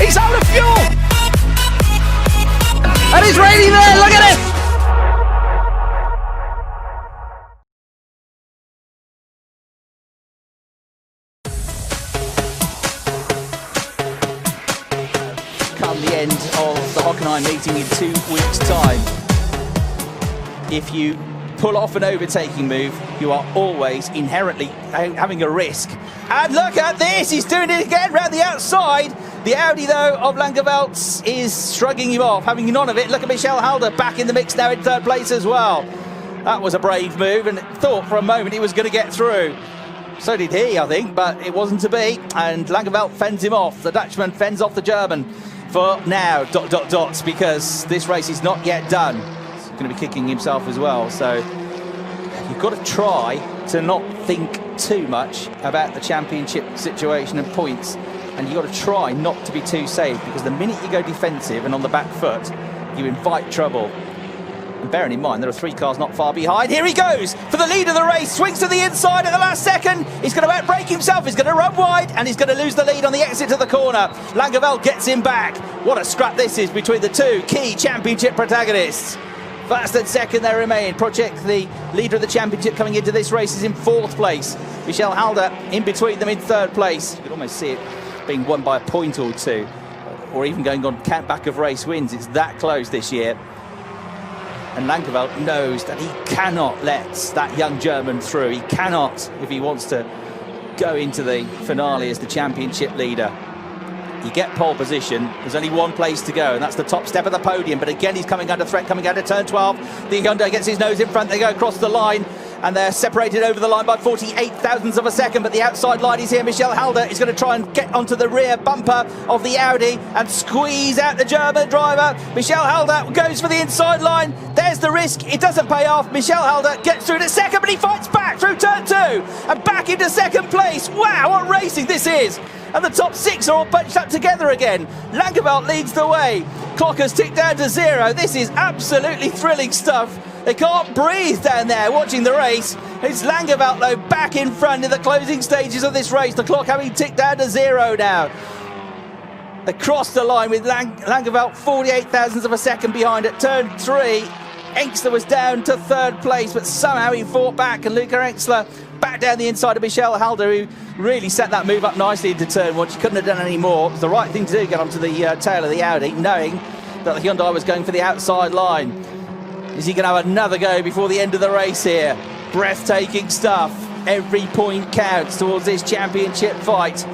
He's out of fuel! And it's raining there, look at it! Come the end of the Hockenheim meeting in 2 weeks' time, if you pull off an overtaking move, you are always inherently having a risk. And look at this, he's doing it again round the outside. The Audi, though, of Langeveldt is shrugging him off, having none of it. Look at Michel Halder back in the mix now in third place as well. That was a brave move, and thought for a moment he was going to get through. So did he, I think, but it wasn't to be. And Langeveldt fends him off. The Dutchman fends off the German for now, because this race is not yet done. He's going to be kicking himself as well. So you've got to try to not think too much about the championship situation and points. And you've got to try not to be too safe, because the minute you go defensive and on the back foot, you invite trouble. And bearing in mind, there are 3 cars not far behind. Here he goes for the lead of the race, swings to the inside at the last second. He's going to outbrake himself, he's going to run wide, and he's going to lose the lead on the exit to the corner. Langeveldt gets him back. What a scrap this is between the 2 key championship protagonists. First and second they remain. Project, the leader of the championship coming into this race, is in 4th place. Michel Halder in between them in 3rd place. You could almost see it being won by a point or 2, or even going on count back of race wins. It's that close this year. And Langeveldt knows that he cannot let that young German through. He cannot, if he wants to go into the finale as the championship leader. You get pole position, there's only 1 place to go, and that's the top step of the podium. But again, he's coming under threat, coming out of turn 12. The Hyundai gets his nose in front, they go across the line, and they're separated over the line by 48 thousandths of a second. But the outside line is here. Michel Halder is going to try and get onto the rear bumper of the Audi and squeeze out the German driver. Michel Halder goes for the inside line. There's the risk, it doesn't pay off. Michel Halder gets through to second, but he fights back through turn 2 and back into 2nd place. Wow, what racing this is! And the top 6 are all bunched up together again. Langeveldt leads the way. Clock has ticked down to 0. This is absolutely thrilling stuff. They can't breathe down there watching the race. It's Langeveldt, though, back in front in the closing stages of this race. The clock having ticked down to 0 now. They crossed the line with Langeveldt 48 thousandths of a second behind at turn 3. Engstler was down to 3rd place, but somehow he fought back, and Luca Engstler back down the inside of Michel Halder, who really set that move up nicely into turn 1. She couldn't have done any more. It was the right thing to do, get onto the tail of the Audi, knowing that the Hyundai was going for the outside line. Is he going to have another go before the end of the race here? Breathtaking stuff. Every point counts towards this championship fight.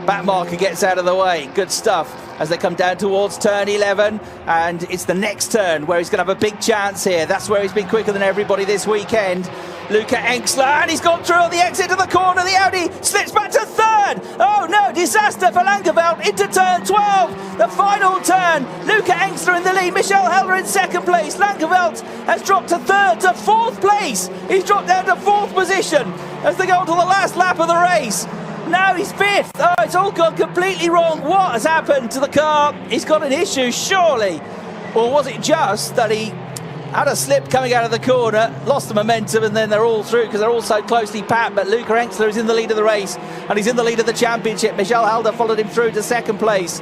Backmarker gets out of the way. Good stuff as they come down towards turn 11, and it's the next turn where he's going to have a big chance here. That's where he's been quicker than everybody this weekend. Luca Engstler, and he's gone through on the exit to the corner. The Audi slips back to 3rd. Oh no, disaster for Langeveldt into turn 12. The final turn. Luca Engstler in the lead. Michel Halder in 2nd place. Langeveldt has dropped to 3rd to 4th place. He's dropped down to 4th position as they go on to the last lap of the race. Now he's 5th. Oh, it's all gone completely wrong. What has happened to the car? He's got an issue, surely. Or was it just that he had a slip coming out of the corner, lost the momentum, and then they're all through because they're all so closely packed? But Luca Engstler is in the lead of the race, and he's in the lead of the championship. Michel Halder followed him through to 2nd place.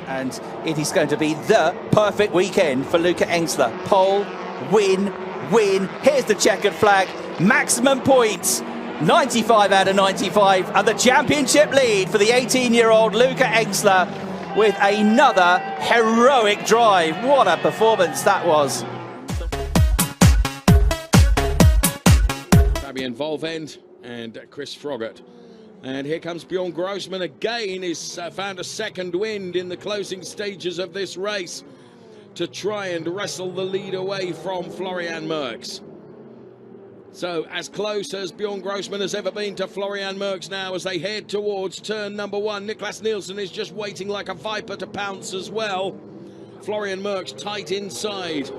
And it is going to be the perfect weekend for Luca Engstler. Pole, win, win. Here's the checkered flag. Maximum points. 95 out of 95, and the championship lead for the 18-year-old Luca Engstler with another heroic drive. What a performance that was. Fabian Volvend and Chris Froggatt. And here comes Bjorn Grossman again. He's found a second wind in the closing stages of this race to try and wrestle the lead away from Florian Merckx. So as close as Bjorn Grossman has ever been to Florian Merckx now as they head towards turn number 1. Niklas Nielsen is just waiting like a viper to pounce as well. Florian Merckx tight inside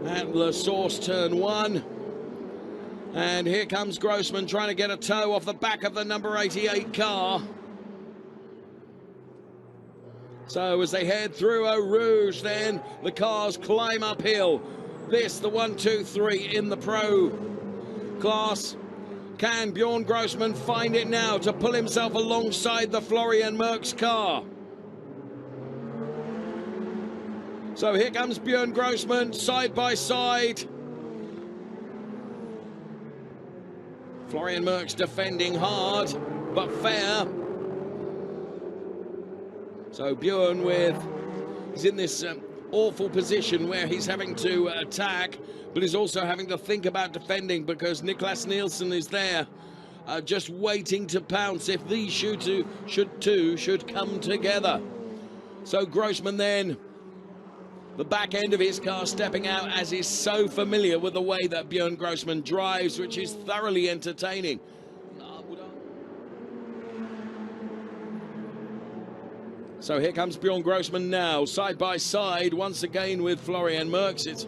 at the source turn 1. And here comes Grossman trying to get a toe off the back of the number 88 car. So as they head through Eau Rouge, then the cars climb uphill. This, the 1, 2, 3 in the pro class. Can Bjorn Grossman find it now to pull himself alongside the Florian Merckx car? So here comes Björn Grossman, side by side. Florian Merckx defending hard, but fair. So Björn he's in this awful position where he's having to attack, but he's also having to think about defending because Niklas Nielsen is there, just waiting to pounce if these should come together. So Grossman then, the back end of his car stepping out, as is so familiar with the way that Björn Grossman drives, which is thoroughly entertaining. So here comes Björn Grossman now, side by side, once again with Florian Merckx. It's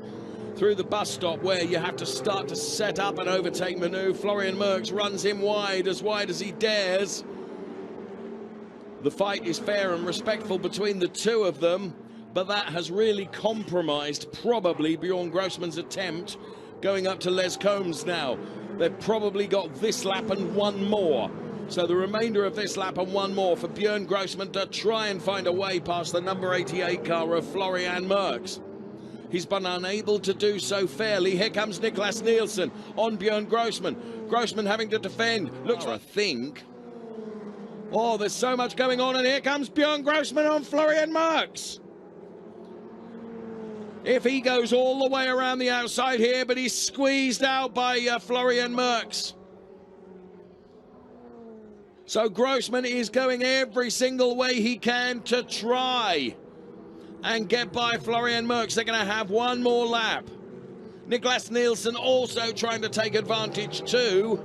through the bus stop where you have to start to set up an overtake manoeuvre. Florian Merckx runs him wide as he dares. The fight is fair and respectful between the two of them, but that has really compromised probably Björn Grossman's attempt going up to Les Combes now. They've probably got this lap and one more. So the remainder of this lap and one more for Björn Grossman to try and find a way past the number 88 car of Florian Merckx. He's been unable to do so fairly. Here comes Niklas Nielsen on Björn Grossman. Grossman having to defend. Looks like a think. Oh, there's so much going on, and here comes Björn Grossman on Florian Merckx. If he goes all the way around the outside here, but he's squeezed out by Florian Merckx. So Grossman is going every single way he can to try and get by Florian Merckx. They're going to have one more lap. Niklas Nielsen also trying to take advantage too.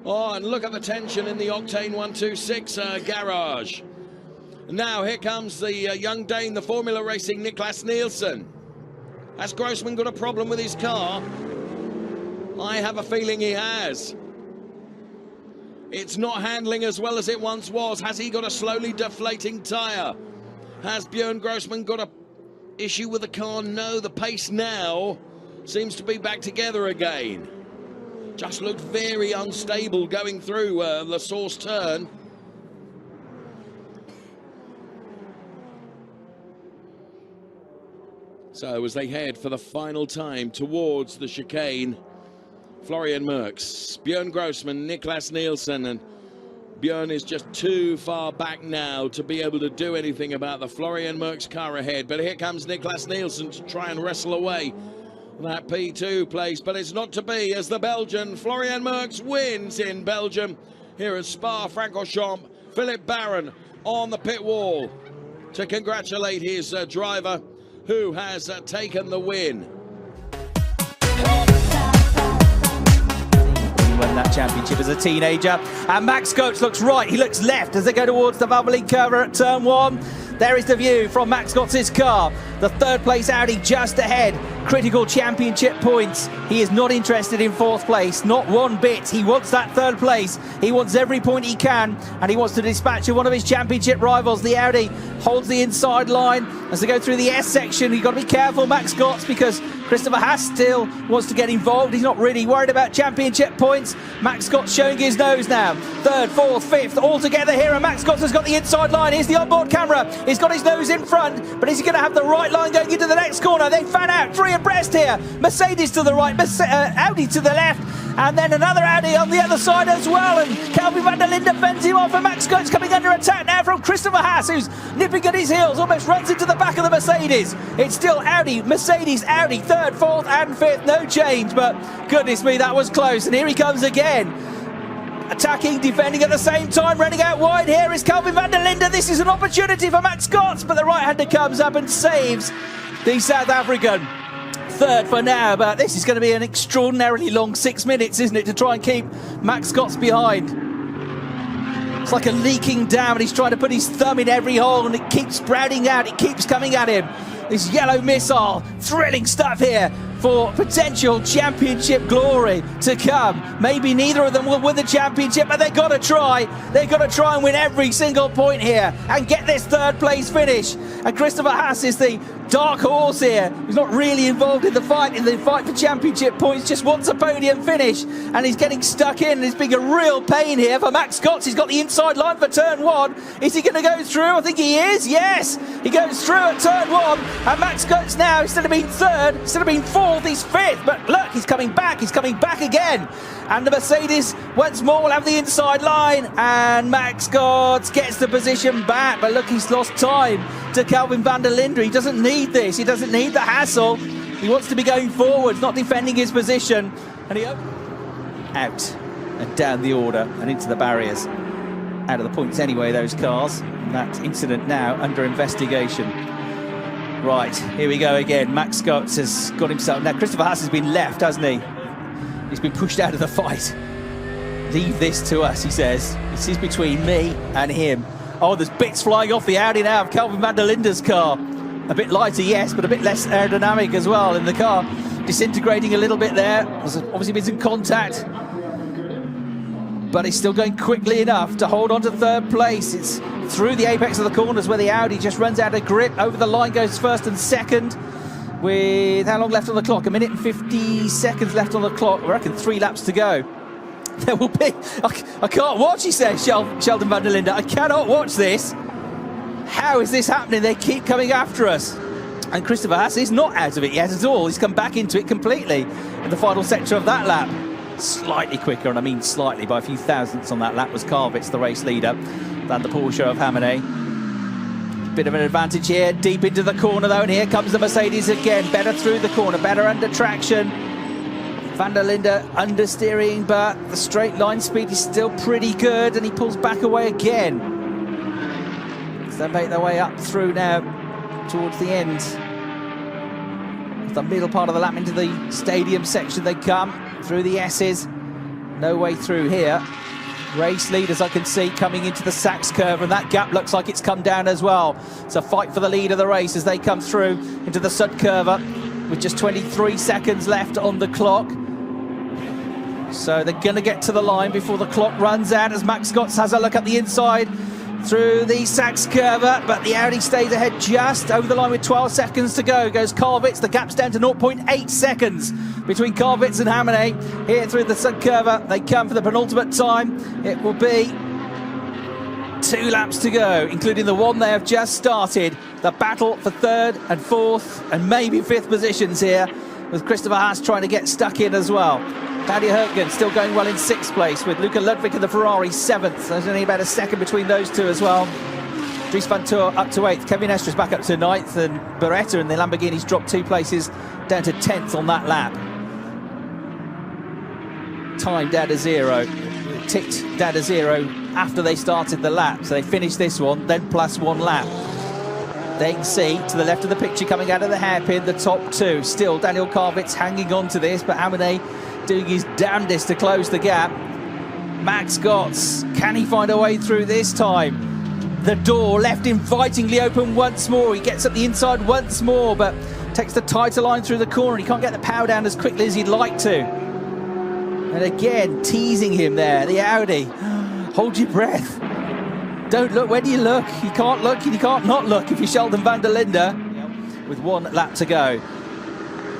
Oh, and look at the tension in the Octane 126 garage. Now here comes the young Dane, the Formula Racing Niklas Nielsen. Has Grossman got a problem with his car? I have a feeling he has. It's not handling as well as it once was. Has he got a slowly deflating tyre? Has Björn Grossman got an issue with the car? No, the pace now seems to be back together again. Just looked very unstable going through the Source turn. So as they head for the final time towards the chicane, Florian Merckx, Björn Grossman, Niklas Nielsen, and Björn is just too far back now to be able to do anything about the Florian Merckx car ahead. But here comes Niklas Nielsen to try and wrestle away that P2 place, but it's not to be as the Belgian Florian Merckx wins in Belgium here at Spa-Francorchamps. Philip Barron on the pit wall to congratulate his driver who has taken the win. He won that championship as a teenager. And Max Coates looks right, he looks left as they go towards the bubbling curve at turn one. There is the view from Max Coates' car. The third place Audi just ahead. Critical championship points. He is not interested in fourth place, not one bit. He wants that third place. He wants every point he can, and he wants to dispatch one of his championship rivals. The Audi holds the inside line as they go through the S section. You've got to be careful, Max Coates, because Christopher Haas still wants to get involved. He's not really worried about championship points. Max Coates showing his nose now. Third, fourth, fifth, all together here, and Max Coates has got the inside line. Here's the onboard camera. He's got his nose in front, but is he going to have the right line going into the next corner? They fan out, three abreast here. Mercedes to the right, Audi to the left, and then another Audi on the other side as well. And Kelvin van der Linde fends him off, and Max Coates coming under attack now from Christopher Haas, who's nipping at his heels, almost runs into the back of the Mercedes. It's still Audi, Mercedes, Audi, third, fourth, and fifth, no change, but goodness me, that was close. And here he comes again. Attacking, defending at the same time, running out wide. Here is Kelvin van der Linde. This is an opportunity for Max Coates, but the right-hander comes up and saves the South African. Third for now, but this is going to be an extraordinarily long 6 minutes, isn't it, to try and keep Max Coates behind. It's like a leaking dam, and he's trying to put his thumb in every hole, and it keeps sprouting out, it keeps coming at him. This yellow missile, thrilling stuff here for potential championship glory to come. Maybe neither of them will win the championship, but they've got to try. They've got to try and win every single point here and get this third place finish. And Christopher Haas is the dark horse here, who's not really involved in the fight for championship points, just wants a podium finish, and he's getting stuck in, and it's being a real pain here for Max Scott. He's got the inside line for turn 1. Is he going to go through? I think he is. Yes, he goes through at turn 1, and Max Scott's now, instead of being 3rd, instead of being 4th, he's 5th. But look, he's coming back again, and the Mercedes once more will have the inside line, and Max Scott gets the position back. But look, he's lost time to Kelvin van der Linde. He doesn't need this, he doesn't need the hassle. He wants to be going forwards, not defending his position. And he out and down the order and into the barriers. Out of the points anyway, those cars. And that incident now under investigation. Right, here we go again. Max Scott has got himself. Now, Christopher Haas has been left, hasn't he? He's been pushed out of the fight. Leave this to us, he says. This is between me and him. Oh, there's bits flying off the Audi now of Kelvin van der Linde's car. A bit lighter, yes, but a bit less aerodynamic as well in the car. Disintegrating a little bit there. There's obviously been some contact. But it's still going quickly enough to hold on to 3rd place. It's through the apex of the corners where the Audi just runs out of grip. Over the line goes 1st and 2nd. With how long left on the clock? 1 minute and 50 seconds left on the clock. I reckon 3 laps to go. There will be. I can't watch, he says, Sheldon van der Linde. I cannot watch this. How is this happening? They keep coming after us. And Christopher Haas is not out of it yet at all. He's come back into it completely in the final sector of that lap. Slightly quicker, and I mean slightly, by a few thousandths on that lap, was Carvitz, the race leader, than the Porsche of Hamanay. Bit of an advantage here, deep into the corner though, and here comes the Mercedes again. Better through the corner, better under traction. Van der Linde understeering, but the straight line speed is still pretty good, and he pulls back away again. So they make their way up through now towards the end. The middle part of the lap into the stadium section they come, through the S's. No way through here. Race leaders I can see coming into the Sachs curve, and that gap looks like it's come down as well. It's a fight for the lead of the race as they come through into the Sud curve with just 23 seconds left on the clock. So they're going to get to the line before the clock runs out as Max Scott has a look at the inside through the Sachs curve, but the Audi stays ahead just over the line with 12 seconds to go. Goes Carvitz, the gap's down to 0.8 seconds between Carvitz and Hamanay. Here through the Sud curve, they come for the penultimate time. It will be 2 laps to go, including the one they have just started. The battle for 3rd and 4th and maybe 5th positions here, with Christopher Haas trying to get stuck in as well. Claudia Hurtgen still going well in 6th place, with Luca Ludwig in the Ferrari 7th. There's only about a second between those two as well. Dries van Toor up to 8th. Kevin Estres back up to 9th, and Beretta and the Lamborghinis dropped 2 places down to 10th on that lap. Time down to 0. Ticked down to 0 after they started the lap. So they finished this one, then plus 1 lap. They can see to the left of the picture coming out of the hairpin, the top 2. Still Daniel Carvitz hanging on to this, but Hamanay doing his damnedest to close the gap. Max Scotts, can he find a way through this time? The door left invitingly open once more. He gets up the inside once more, but takes the tighter line through the corner. He can't get the power down as quickly as he'd like to. And again, teasing him there, the Audi. Hold your breath. Don't look. Where do you look? You can't look, and you can't not look if you're Sheldon van der Linde. With 1 lap to go.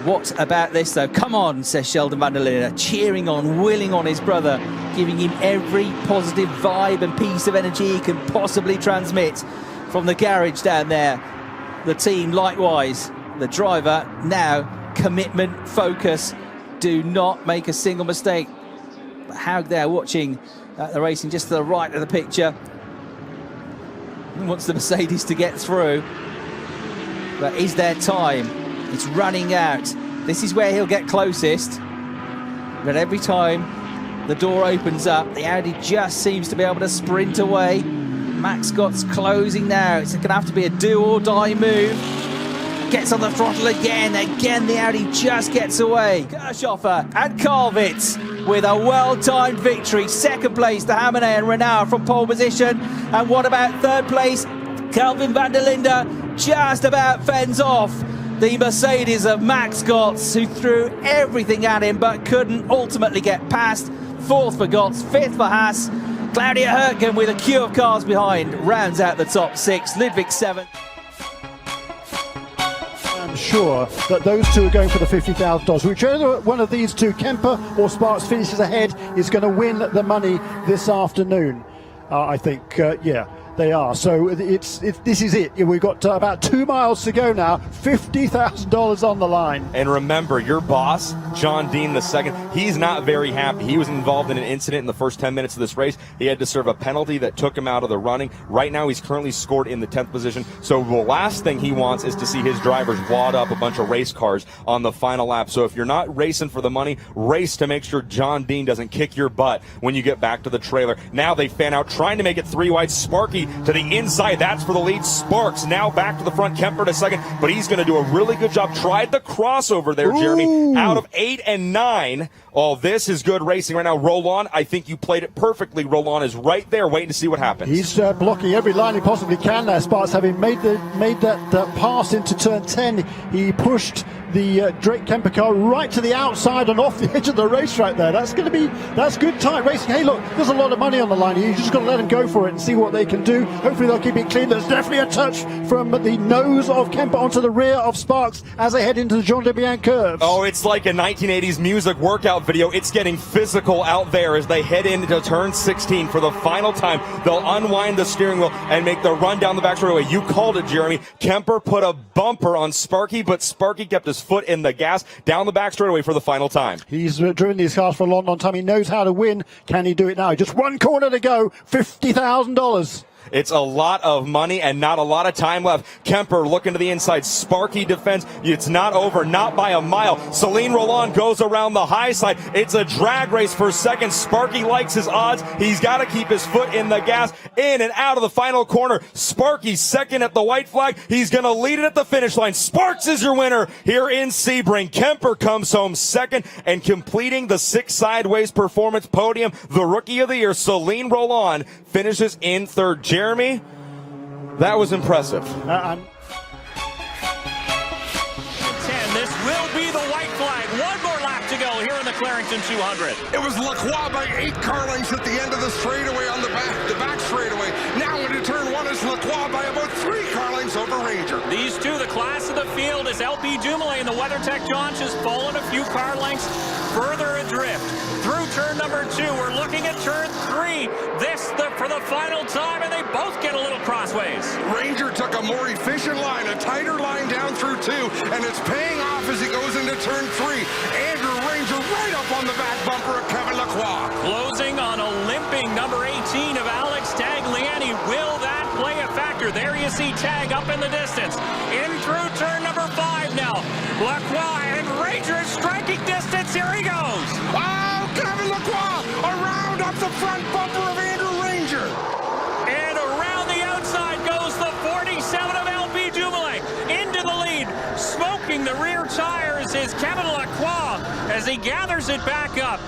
What about this though? Come on, says Sheldon van der Linde, cheering on, willing on his brother, giving him every positive vibe and piece of energy he can possibly transmit from the garage down there. The team likewise, the driver now, commitment, focus, do not make a single mistake. But Haug there watching the racing just to the right of the picture. He wants the Mercedes to get through, but is there time? It's running out. This is where he'll get closest. But every time the door opens up, the Audi just seems to be able to sprint away. Max Scott's closing now. It's going to have to be a do-or-die move. Gets on the throttle again. Again, the Audi just gets away. Kirchhofer and Carvitz with a well-timed victory. 2nd place to Hamanay and Renault from pole position. And what about 3rd place? Kelvin van der Linde just about fends off the Mercedes of Max Scotts, who threw everything at him but couldn't ultimately get past. 4th for Gotts, 5th for Haas. Claudia Hurtgen with a queue of cars behind rounds out the top 6. Ludwig 7th. sure that those two are going for the $50,000. Whichever one of these two, Kemper or Sparks, finishes ahead is going to win the money this afternoon. I think, yeah. They are. So this is it. We've got about 2 miles to go now. $50,000 on the line. And remember, your boss, John Dean II, he's not very happy. He was involved in an incident in the first 10 minutes of this race. He had to serve a penalty that took him out of the running. Right now, he's currently scored in the 10th position. So the last thing he wants is to see his drivers wad up a bunch of race cars on the final lap. So if you're not racing for the money, race to make sure John Dean doesn't kick your butt when you get back to the trailer. Now they fan out, trying to make it 3 wide. Sparky to the inside. That's for the lead. Sparks now back to the front. Kemper to second, but he's going to do a really good job. Tried the crossover there, Jeremy. Out of 8 and 9. Oh, this is good racing right now. Roland, I think you played it perfectly. Roland is right there waiting to see what happens. He's blocking every line he possibly can there. Sparks, having made that pass into turn 10, he pushed the Drake Kemper car right to the outside and off the edge of the racetrack there. That's good tight racing. Hey, look, there's a lot of money on the line here. You just got to let them go for it and see what they can do. Hopefully they'll keep it clean. There's definitely a touch from the nose of Kemper onto the rear of Sparks as they head into the Jean Debian curves. Oh, it's like a 1980s music workout video. It's getting physical out there as they head into turn 16 for the final time. They'll unwind the steering wheel and make the run down the back straightaway. You called it, Jeremy. Kemper put a bumper on Sparky, but Sparky kept his foot in the gas down the back straightaway for the final time. He's driven these cars for a long time. He knows how to win. Can he do it now? Just one corner to go. $50,000. It's a lot of money and not a lot of time left. Kemper looking to the inside. Sparky defends. It's not over, not by a mile. Celine Roland goes around the high side. It's a drag race for second. Sparky likes his odds. He's got to keep his foot in the gas. In and out of the final corner. Sparky second at the white flag. He's going to lead it at the finish line. Sparks is your winner here in Sebring. Kemper comes home second and completing the 6 sideways performance podium. The rookie of the year, Celine Roland, finishes in third. Jeremy, that was impressive. 10, this will be the white flag. One more lap to go here in the Clarington 200. It was Lacroix by 8 car lengths at the end of the straightaway on the back straightaway. Now into turn 1 is Lacroix by about 3 car lengths over Ranger. These two, the class of the field, is LP Dumoulin and the WeatherTech Jaunch has fallen a few car lengths further adrift. Through turn number 2, we're looking at turn 3. For the final time, and they both get a little crossways. Ranger took a more efficient line, a tighter line down through 2, and it's paying off as he goes into turn 3. Andrew Ranger right up on the back bumper of Kevin Lacroix. Closing on a limping number 18 of Alex Tagliani. Will that play a factor? There you see Tag up in the distance. In through turn number 5 now. Lacroix and Ranger is striking distance. Here he goes. Oh, Kevin Lacroix around up the front bumper of Andrew Ranger. And around the outside goes the 47 of LP Dumoulin. Into the lead. Smoking the rear tires is Kevin Lacroix as he gathers it back up.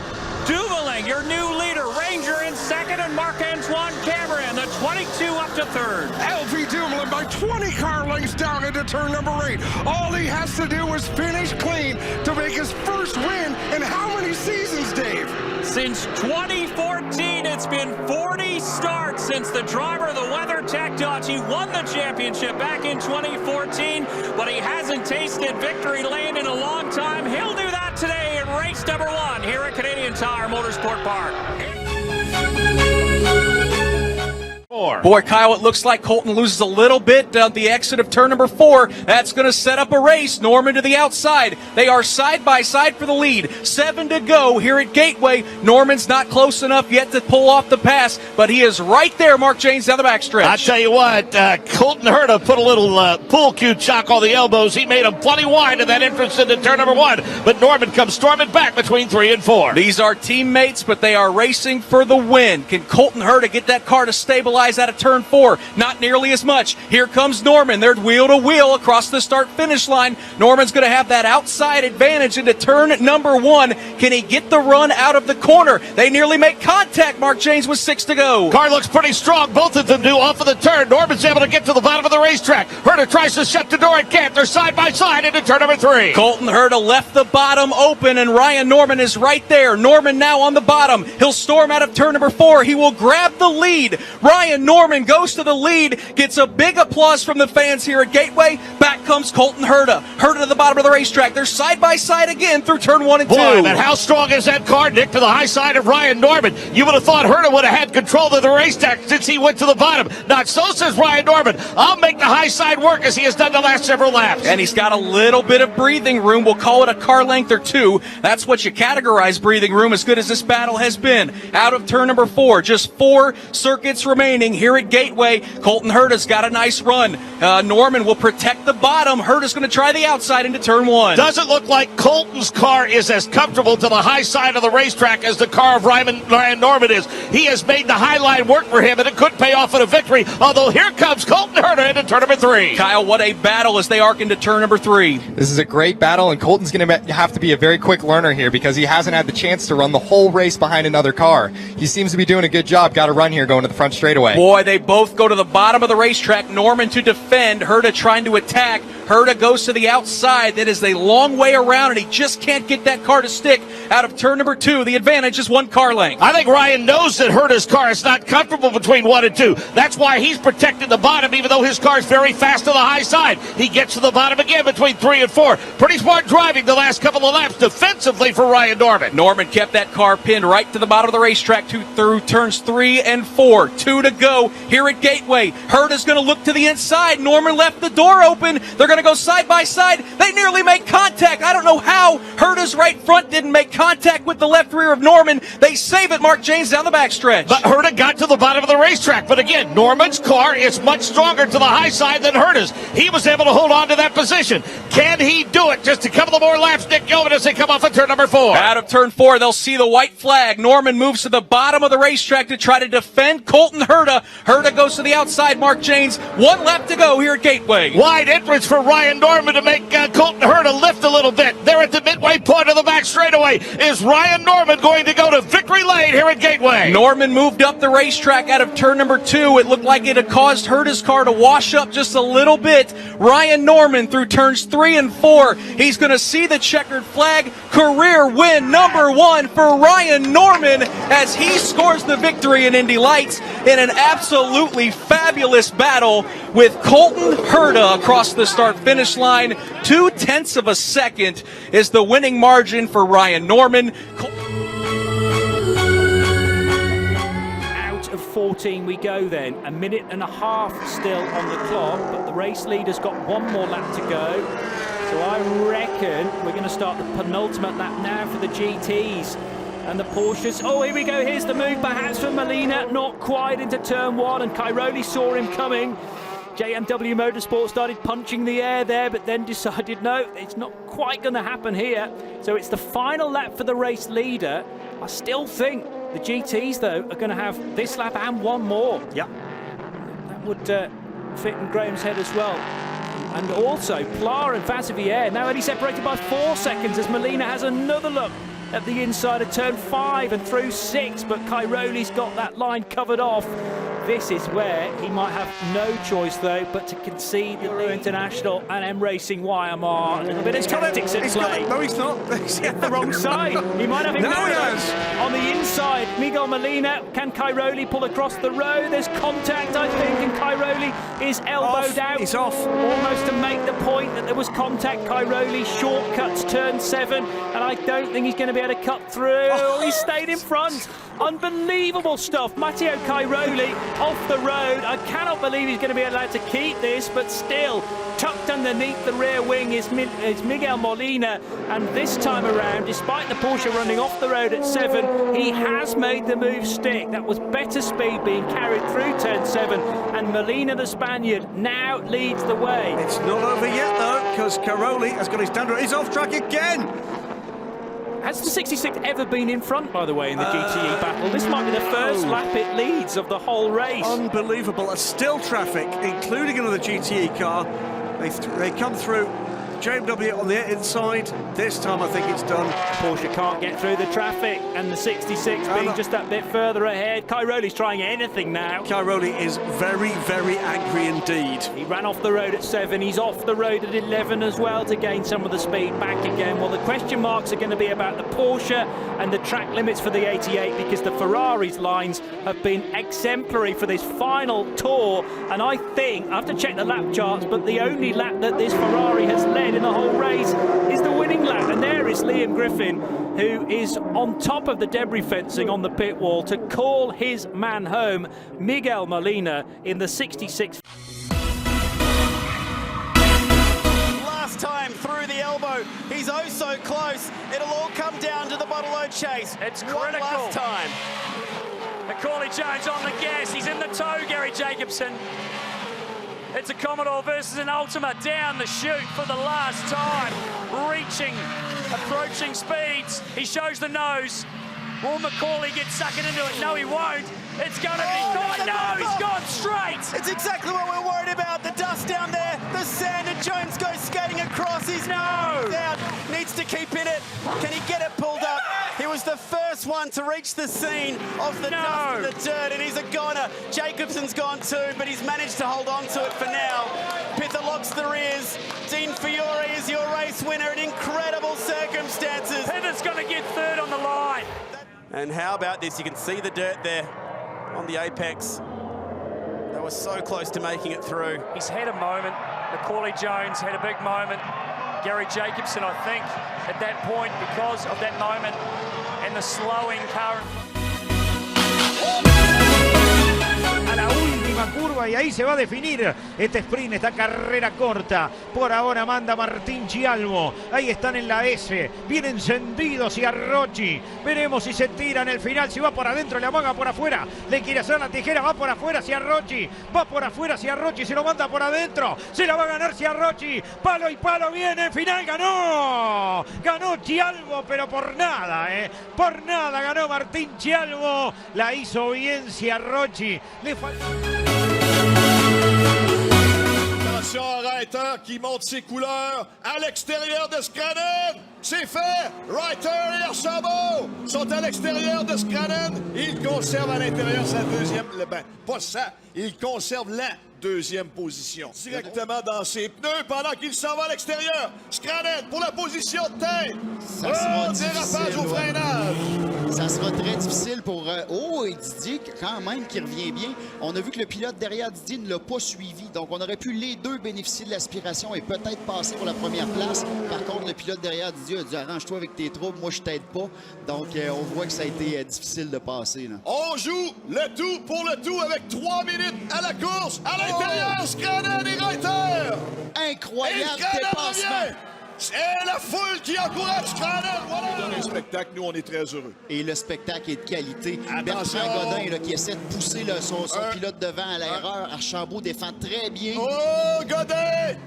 Dumoulin, your new leader. Ranger in second and Marc-Antoine Cameron, the 22 up to third. LP Dumoulin by 20 car lengths down into turn number 8. All he has to do is finish clean to make his first win in how many seasons, Dave? Since 2014, it's been 40 starts since the driver of the WeatherTech Dodge. He won the championship back in 2014, but he hasn't tasted victory lane in a long time. He'll do that today in race number 1 here at Canadian Tire Motorsport Park. Boy, Kyle, it looks like Colton loses a little bit down the exit of turn number 4. That's going to set up a race. Norman to the outside. They are side by side for the lead. 7 to go here at Gateway. Norman's not close enough yet to pull off the pass, but he is right there, Mark James, down the backstretch. I tell you what, Colton Herta put a little pool cue chalk on the elbows. He made him plenty wide in that entrance into turn number 1, but Norman comes storming back between 3 and 4. These are teammates, but they are racing for the win. Can Colton Herta get that car to stabilize out of turn 4? Not nearly as much. Here comes Norman. They're wheel to wheel across the start-finish line. Norman's going to have that outside advantage into turn number 1. Can he get the run out of the corner? They nearly make contact, Mark James, with 6 to go. Car looks pretty strong. Both of them do off of the turn. Norman's able to get to the bottom of the racetrack. Herta tries to shut the door and can't. They're side by side into turn number 3. Colton Herta left the bottom open, and Ryan Norman is right there. Norman now on the bottom. He'll storm out of turn number 4. He will grab the lead. Ryan Norman Norman goes to the lead, gets a big applause from the fans here at Gateway. Back comes Colton Herta. Herta to the bottom of the racetrack. They're side by side again through turn 1 and 2. Boy, but how strong is that car, Nick, to the high side of Ryan Norman? You would have thought Herta would have had control of the racetrack since he went to the bottom. Not so, says Ryan Norman. I'll make the high side work as he has done the last several laps. And he's got a little bit of breathing room. We'll call it a car length or two. That's what you categorize breathing room, as good as this battle has been. Out of turn number 4, just 4 circuits remaining here at Gateway. Colton Herta's got a nice run. Norman will protect the bottom. Herta's going to try the outside into turn 1. Doesn't look like Colton's car is as comfortable to the high side of the racetrack as the car of Ryan Norman is. He has made the high line work for him, and it could pay off in a victory, although here comes Colton Herta into turn number 3. Kyle, what a battle as they arc into turn number 3. This is a great battle, and Colton's going to have to be a very quick learner here because he hasn't had the chance to run the whole race behind another car. He seems to be doing a good job. Got a run here going to the front straightaway. Boy, they both go to the bottom of the racetrack. Norman to defend, Herta trying to attack. Herta goes to the outside. That is a long way around, and he just can't get that car to stick out of turn number 2. The advantage is 1 car length. I think Ryan knows that Herta's car is not comfortable between 1 and 2. That's why he's protecting the bottom, even though his car is very fast to the high side. He gets to the bottom again between 3 and 4. Pretty smart driving the last couple of laps defensively for Ryan Norman. Norman kept that car pinned right to the bottom of the racetrack through turns 3 and 4. 2 to go here at Gateway. Herta's going to look to the inside. Norman left the door open. They're going to go side by side. They nearly make contact. I don't know how Herta's right front didn't make contact with the left rear of Norman. They save it, Mark James, down the backstretch. But Herta got to the bottom of the racetrack. But again, Norman's car is much stronger to the high side than Herta's. He was able to hold on to that position. Can he do it? Just a couple of more laps, Nick Gilman, as they come off of turn number 4. Out of turn 4, they'll see the white flag. Norman moves to the bottom of the racetrack to try to defend Colton Herta. Herta goes to the outside, Mark James. 1 lap to go here at Gateway. Wide entrance for Ryan Norman to make Colton Herta lift a little bit. They're at the midway point of the back straightaway. Is Ryan Norman going to go to victory lane here at Gateway? Norman moved up the racetrack out of turn number 2. It looked like it had caused Herta's car to wash up just a little bit. Ryan Norman through turns 3 and 4. He's going to see the checkered flag. Career win number 1 for Ryan Norman as he scores the victory in Indy Lights in an absolutely fabulous battle with Colton Herta across the start-finish line. 0.2 of a second is the winning margin for Ryan Norman. Out of 14 we go then. 1.5 minutes still on the clock, but the race leader's got 1 more lap to go. So I reckon we're going to start the penultimate lap now for the GTs. And the Porsches. Oh, here we go. Here's the move perhaps from Molina. Not quite into turn 1, and Cairoli saw him coming. JMW Motorsport started punching the air there, but then decided, no, it's not quite going to happen here. So it's the final lap for the race leader. I still think the GTs, though, are going to have this lap and 1 more. Yeah. That would fit in Graham's head as well. And also, Pla and Vassivier now only separated by 4 seconds as Molina has another look at the inside of turn 5 and through 6, but Cairoli's got that line covered off. This is where he might have no choice, though, but to concede the Euro International and M Racing YMR. A little bit of tactics at play. No, he's not. He's at the wrong side. He might have him Now he has. on the inside. Miguel Molina, can Cairoli pull across the road? There's contact, I think, and Cairoli is elbowed out. He's off. Almost to make the point that there was contact. Cairoli shortcuts turn 7, and I don't think he's going to be able to cut through. Oh, he stayed in front. Unbelievable stuff. Matteo Cairoli off the road. I cannot believe he's going to be allowed to keep this, but still, tucked underneath the rear wing is Miguel Molina, and this time around, despite the Porsche running off the road at 7, he has made the move stick. That was better speed being carried through turn 7, and Molina, the Spaniard, now leads the way. It's not over yet, though, because Cairoli has got his down. He's off track again. Has the 66 ever been in front, by the way, in the GTE battle? This might be the first lap it leads of the whole race. Unbelievable. Still traffic, including another GTE car. They come through JMW on the inside. This time I think it's done. Porsche can't get through the traffic, and the 66 being just that bit further ahead. Cairoli's trying anything now. Cairoli is very, very angry indeed. He ran off the road at 7. He's off the road at 11 as well to gain some of the speed back again. Well, the question marks are going to be about the Porsche and the track limits for the 88, because the Ferrari's lines have been exemplary for this final tour. And I think, I have to check the lap charts, but the only lap that this Ferrari has led in the whole race is the winning lap. And there is Liam Griffin, who is on top of the debris fencing on the pit wall to call his man home, Miguel Molina, in the 66. Last time through the elbow, he's oh so close. It'll all come down to the bottle-load chase. It's One critical. last time. Macaulay Jones on the gas. He's in the tow, Gary Jacobson. It's a Commodore versus an Ultima down the chute for the last time. Approaching speeds. He shows the nose. Will Macaulay get sucking into it? No, he won't. It's going to be gone. No, he's gone straight. It's exactly what we're worried about. The dust down there, the sand, and Jones goes skating across. He's out. Needs to keep in it. Can he get it pulled up? He was the first one to reach the scene of the dust and the dirt, and he's a goner. Jacobson's gone too, but he's managed to hold on to it for now. Pither locks the rears. Dean Fiore is your race winner in incredible circumstances. Pither's going to get third on the line. And how about this? You can see the dirt there on the apex. They were so close to making it through. He's had a moment. Macaulay Jones had a big moment. Gary Jacobson, I think, at that point, because of that moment and the slowing car. A la última curva y ahí se va a definir este sprint, esta carrera corta. Por ahora manda Martín Chialvo. Ahí están en la S. Bien encendidos y Arrochi. Veremos si se tira en el final, si va por adentro, le amaga por afuera. Le quiere hacer la tijera, va por afuera Ciarrochi. Va por afuera Ciarrochi, se lo manda por adentro. Se la va a ganar Ciarrochi. Palo y palo viene, en final ganó. Ganó Chialvo, pero por nada, Por nada ganó Martín Chialvo. La hizo bien Ciarrochi. Attention à Reiter qui monte ses couleurs à l'extérieur de Scranen. C'est fait. Reiter et Archambault sont à l'extérieur de Scranen. Il conserve à l'intérieur sa deuxième... pas ça. Il conserve la deuxième position. Directement dans ses pneus pendant qu'il s'en va à l'extérieur. Scranen pour la position de tête. Dérapage au freinage. Ça sera très difficile pour... et Didier, quand même, qui revient bien. On a vu que le pilote derrière Didier ne l'a pas suivi. Donc, on aurait pu les deux bénéficier de l'aspiration et peut-être passer pour la première place. Par contre, le pilote derrière Didier a dit « Arrange-toi avec tes troubles, moi, je t'aide pas. » Donc, on voit que ça a été difficile de passer. Là. On joue le tout pour le tout avec 3 minutes à la course. À l'intérieur, Scranen et Reiter. Incroyable dépassement. C'est la foule qui encourage Scranen. Voilà. Dans le spectacle, nous, on est très heureux. Et le spectacle est de qualité. Attention. Bertrand Godin là, qui essaie de pousser son pilote devant à l'erreur. Archambault défend très bien. Oh, Godin!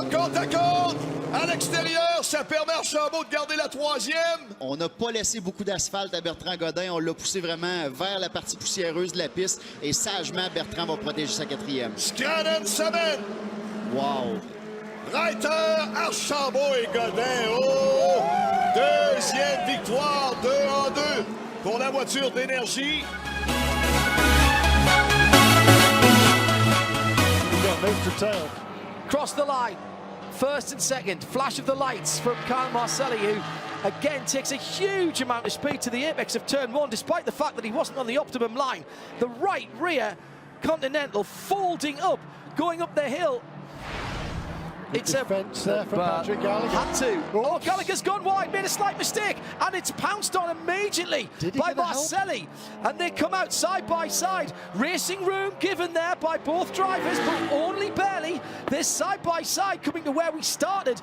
Côte à côte! À l'extérieur, ça permet à Archambault de garder la troisième. On n'a pas laissé beaucoup d'asphalte à Bertrand Godin. On l'a poussé vraiment vers la partie poussiéreuse de la piste. Et sagement, Bertrand va protéger sa quatrième. Scranen s'amène. Wow! Reiter, Archambault et Godin. Oh! Deuxième victoire, 2-2 pour la voiture d'énergie. Cross the line. First and second, flash of the lights from Kyle Marcelli, who again takes a huge amount of speed to the apex of turn 1, despite the fact that he wasn't on the optimum line. The right rear Continental folding up, going up the hill. It's a defense there from Patrick Gallagher. Had to. Oh, Gallagher's gone wide, made a slight mistake, and it's pounced on immediately by Marcelli. And they come out side by side. Racing room given there by both drivers, but only barely. They're side by side coming to where we started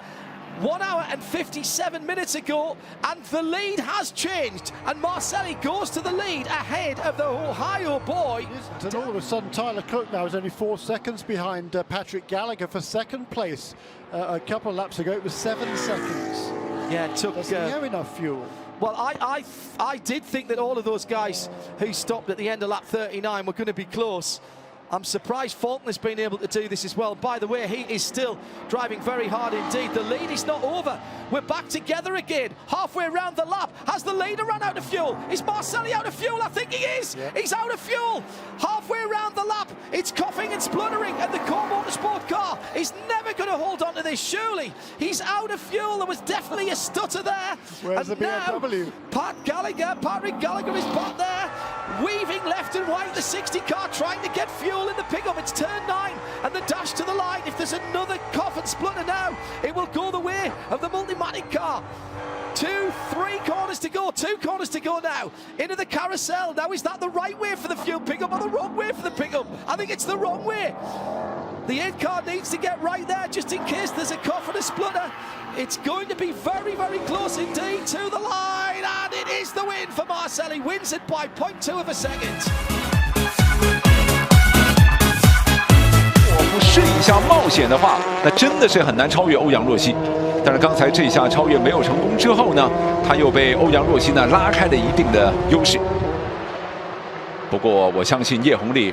1 hour and 57 minutes ago, and the lead has changed, and Marcelli goes to the lead ahead of the Ohio boy. And all of a sudden Tyler Cook now is only 4 seconds behind Patrick Gallagher for second place. A couple of laps ago it was 7 seconds. Yeah, it took... Doesn't have enough fuel. Well, I did think that all of those guys who stopped at the end of lap 39 were going to be close. I'm surprised Fulton has been able to do this as well. By the way, he is still driving very hard indeed. The lead is not over. We're back together again. Halfway around the lap. Has the leader run out of fuel? Is Marcelli out of fuel? I think he is. Yeah. He's out of fuel. Halfway around the lap. It's coughing and spluttering, and the core Motorsport car is never going to hold on to this, surely. He's out of fuel. There was definitely a stutter there. Where's the BMW? Patrick Gallagher is back there, weaving left and right. The 60 car trying to get fuel in the pickup. It's turn 9 and the dash to the line. If there's another cough and splutter now, it will go the way of the Multimatic car. 2, 3 corners to go, 2 corners to go now. Into the carousel. Now, is that the right way for the fuel pickup or the wrong way for the pickup? I think it's the wrong way. The 8 car needs to get right there just in case there's a cough and a splutter. It's going to be very, very close indeed to the line, and it is the win for Marcelli. Wins it by 0.2 of a second. 不试一下冒险的话，那真的是很难超越欧阳若曦。但是刚才这下超越没有成功之后呢，他又被欧阳若曦呢拉开了一定的优势。不过我相信叶红丽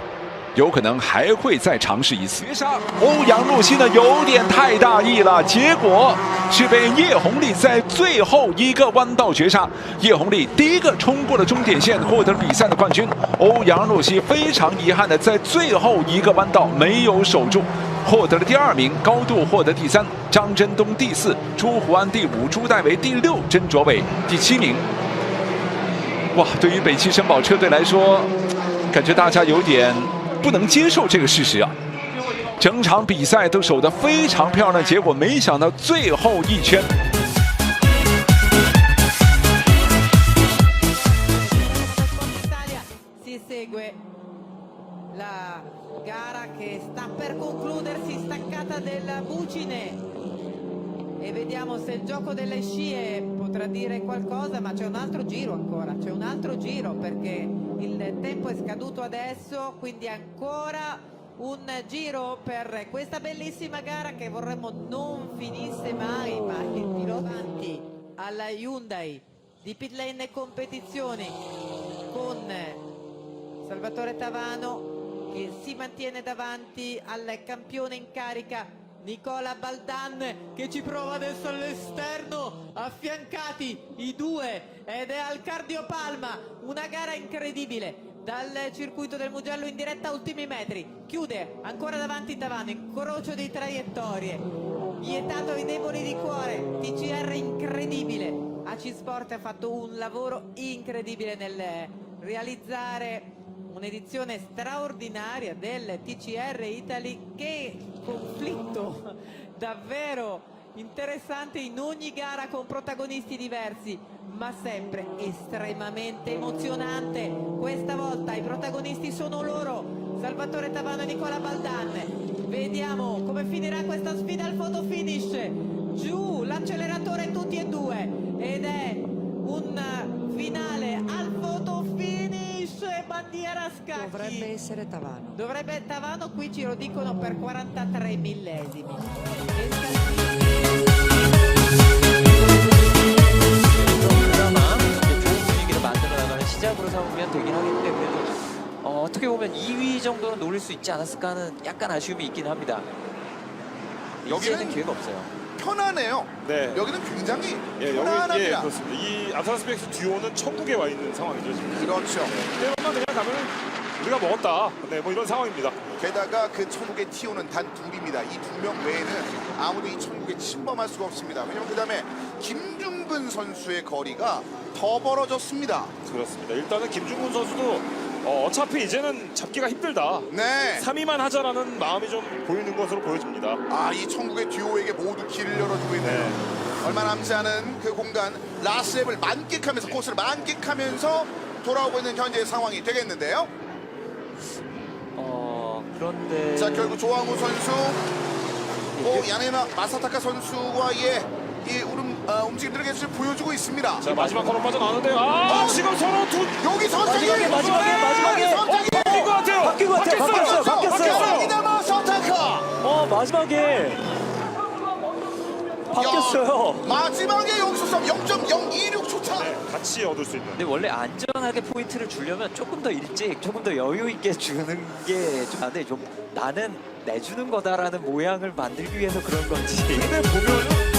有可能还会再尝试一次。绝杀，欧阳若曦呢有点太大意了，结果是被叶红丽在最后一个弯道绝杀。叶红丽第一个冲过了终点线，获得了比赛的冠军。欧阳若曦非常遗憾的在最后一个弯道没有守住，获得了第2名，高度获得第3，张真东第4，朱胡安第5，朱代维第6，甄卓伟第7名。哇，对于北汽绅宝车队来说，感觉大家有点不能接受这个事实啊！整场比赛都守得非常漂亮，结果没想到最后一圈。Si segue la gara che sta per concludersi, staccata del Bucine. E vediamo se il gioco delle scie potrà dire qualcosa, ma c'è un altro giro ancora, c'è un altro giro perché il tempo è scaduto adesso, quindi ancora un giro per questa bellissima gara che vorremmo non finisse mai, ma il pilota avanti alla Hyundai di pit lane e competizioni con Salvatore Tavano che si mantiene davanti al campione in carica Nicola Baldan che ci prova adesso all'esterno, affiancati i due ed è al cardiopalma, una gara incredibile dal circuito del Mugello in diretta ultimi metri, chiude ancora davanti Tavano, incrocio di traiettorie, vietato ai deboli di cuore, TCR incredibile, AC Sport ha fatto un lavoro incredibile nel realizzare un'edizione straordinaria del TCR Italy. Che conflitto davvero interessante in ogni gara con protagonisti diversi ma sempre estremamente emozionante. Questa volta i protagonisti sono loro, Salvatore Tavano e Nicola Baldan. Vediamo come finirà questa sfida al photo finish, giù l'acceleratore tutti e due ed è un finale al photo finish, bandiera a scacchi. Dovrebbe essere Tavano. Dovrebbe Tavano, qui ce lo dicono per 43 millesimi. 시작으로 삼으면 되긴 하겠는데 그래도 어떻게 보면 2위 정도는 노릴 수 있지 않았을까 하는 약간 아쉬움이 있긴 합니다. 이제는 기회가 없어요. 편하네요. 네. 여기는 굉장히 예, 편안합니다. 여기, 예, 그렇습니다. 이 아트라스펙스 듀오는 천국에 와 있는 상황이죠 지금. 그렇죠. 때문만 그냥 가면 우리가 먹었다. 네, 뭐 이런 상황입니다. 게다가 그 천국의 TO는 단 2입니다. 이 2명 외에는 아무도 이 천국에 침범할 수가 없습니다. 왜냐면 그 다음에 김중근 선수의 거리가 더 벌어졌습니다. 그렇습니다. 일단은 김중근 선수도 어차피 이제는 잡기가 힘들다. 네. 3위만 하자라는 마음이 좀 보이는 것으로 보여집니다. 아, 이 천국의 듀오에게 모두 길을 열어주고 있네요. 얼마 남지 않은 그 공간 라스랩을 만끽하면서 코스를 만끽하면서 돌아오고 있는 현재의 상황이 되겠는데요. 그런데 자, 결국 조항우 선수, 야네마 마사타카 선수와의 이 움직임들을 계속 보여주고 있습니다. 자, 마지막 코너 빠져나오는데요. 지금 서로 여기 선택이 마지막에 바뀐 것 같아요. 바뀐 것 같아요. 바뀌었어요. 야네마 마사타카. 마지막에 바뀌었어요. 마지막에 여기서 싸움 0.026초 차. 같이 얻을 수 있는. 근데 원래 안전하게 포인트를 주려면 조금 더 일찍, 조금 더 여유 있게 주는 게 좀 나한테 좀 나는 내주는 거다라는 모양을 만들기 위해서 그런 건지. 근데 보면.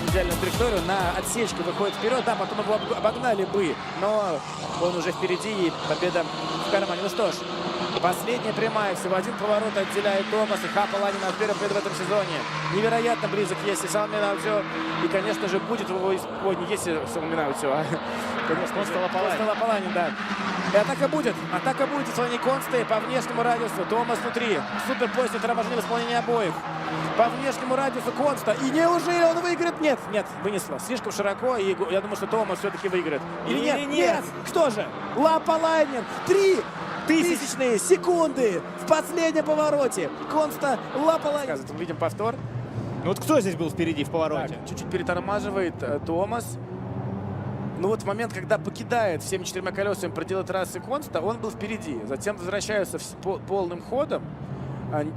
Идеальную траекторию, на отсечку выходит вперед, да, потом его обогнали бы, но он уже впереди, и победа в кармане. Ну что ж, последняя прямая, всего один поворот отделяет Томаса. Хапаланина от первого в этом сезоне. Невероятно близок, если Салминаутио, и, конечно же, будет его не если Салминаутио, а, конечно, Лапаланин, да. И атака будет исполнение Консты по внешнему радиусу. Томас внутри. Супер позднее торможение в исполнении обоих. По внешнему радиусу Конста. И неужели он выиграет? Нет, вынесло. Слишком широко, и я думаю, что Томас все-таки выиграет. Или нет? Кто же? Лапаланин. 3 тысячные секунды в последнем повороте. Конста, Лапаланин. Мы видим повтор. Ну вот кто здесь был впереди в повороте? Так, чуть-чуть перетормаживает Томас. Ну вот в момент, когда покидает всеми 4 колесами пределы трассы Конста, он был впереди. Затем возвращаются полным ходом.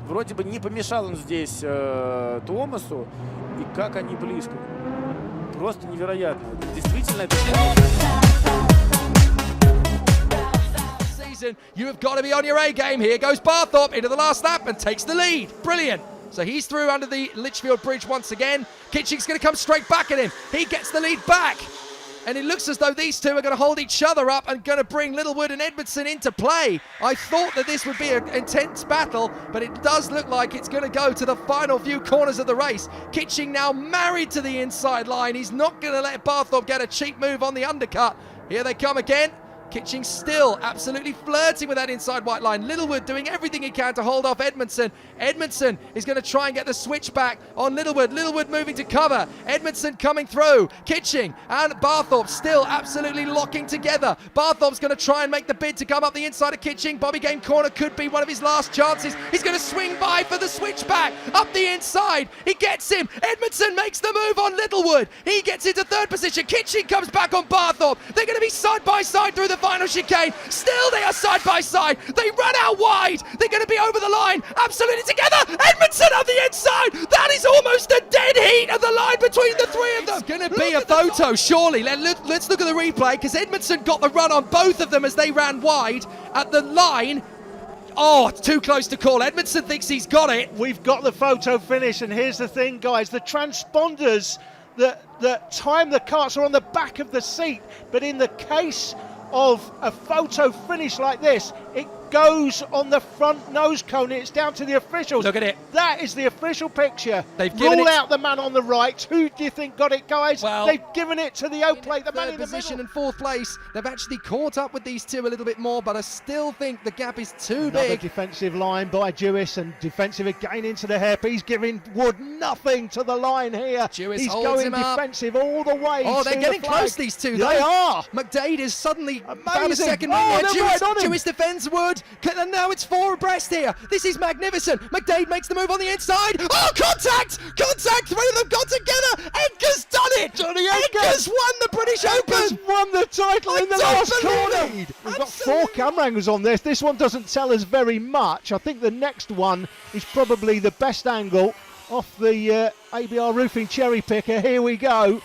Вроде бы не помешал он здесь Томасу. И как они близко. Просто невероятно. Действительно, это... You have got to be on your A game. Here goes Barthorpe into the last lap and takes the lead. Brilliant. So he's through under the Litchfield Bridge once again. Kitching's going to come straight back at him. He gets the lead back. And it looks as though these two are going to hold each other up and going to bring Littlewood and Edmondson into play. I thought that this would be an intense battle, but it does look like it's going to go to the final few corners of the race. Kitching now married to the inside line. He's not going to let Barthorpe get a cheap move on the undercut. Here they come again. Kitching still absolutely flirting with that inside white line. Littlewood doing everything he can to hold off Edmondson. Edmondson is going to try and get the switch back on Littlewood. Littlewood moving to cover. Edmondson coming through. Kitching and Barthorpe still absolutely locking together. Barthorpe's going to try and make the bid to come up the inside of Kitching. Bobby Game Corner could be one of his last chances. He's going to swing by for the switchback. Up the inside. He gets him. Edmondson makes the move on Littlewood. He gets into third position. Kitching comes back on Barthorpe. They're going to be side by side through the final chicane. Still they are side by side. They run out wide. They're going to be over the line. Absolutely together. Edmondson on the inside. That is almost a dead heat of the line between the three of them. It's going to be a photo, surely. Let's look at the replay, because Edmondson got the run on both of them as they ran wide at the line. Oh, too close to call. Edmondson thinks he's got it. We've got the photo finish, and here's the thing, guys. The transponders that time the carts are on the back of the seat, but in the case of a photo finish like this, it goes on the front nose cone. It's down to the officials. Look at it. That is the official picture. They've given Rule it out the man on the right. Who do you think got it, guys? Well, they've given it to the O-plate, the man in the position middle. and fourth place. They've actually caught up with these two a little bit more, but I still think the gap is too Another big. defensive line by Jewis, and defensive again into the hairpin. He's giving Wood nothing to the line here. Jewis He's holds going him up. defensive all the way. Oh, they're to getting the flag. close, these two. They are. McDade is suddenly found a Amazing. second. Oh, they're right on him. Jewis defends Wood, and now it's 4 abreast here. This is magnificent. McDade makes the move on the inside. Oh, contact! Contact! 3 of them got together. Edgar's done it. Johnny Edgar's won the British Edgar's Open. won the title in the last corner. We've got 4 camera angles on this. This one doesn't tell us very much. I think the next one is probably the best angle off the ABR roofing cherry picker. Here we go.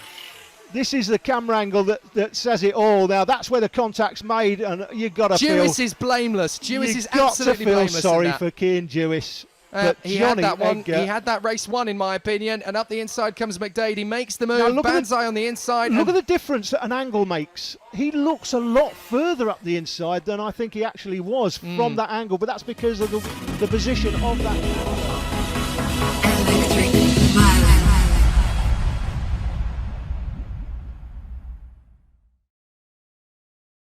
This is the camera angle that says it all. Now that's where the contact's made, and you've got to feel. Jewis is blameless. Jewis is got absolutely to feel blameless. sorry for Cian Jewis. But he Johnny had that one. Edgar, He had that race won, in my opinion. And up the inside comes McDade. He makes the Now move. look at Banzai on the inside. Look at the difference that an angle makes. He looks a lot further up the inside than I think he actually was from that angle, but that's because of the position of that.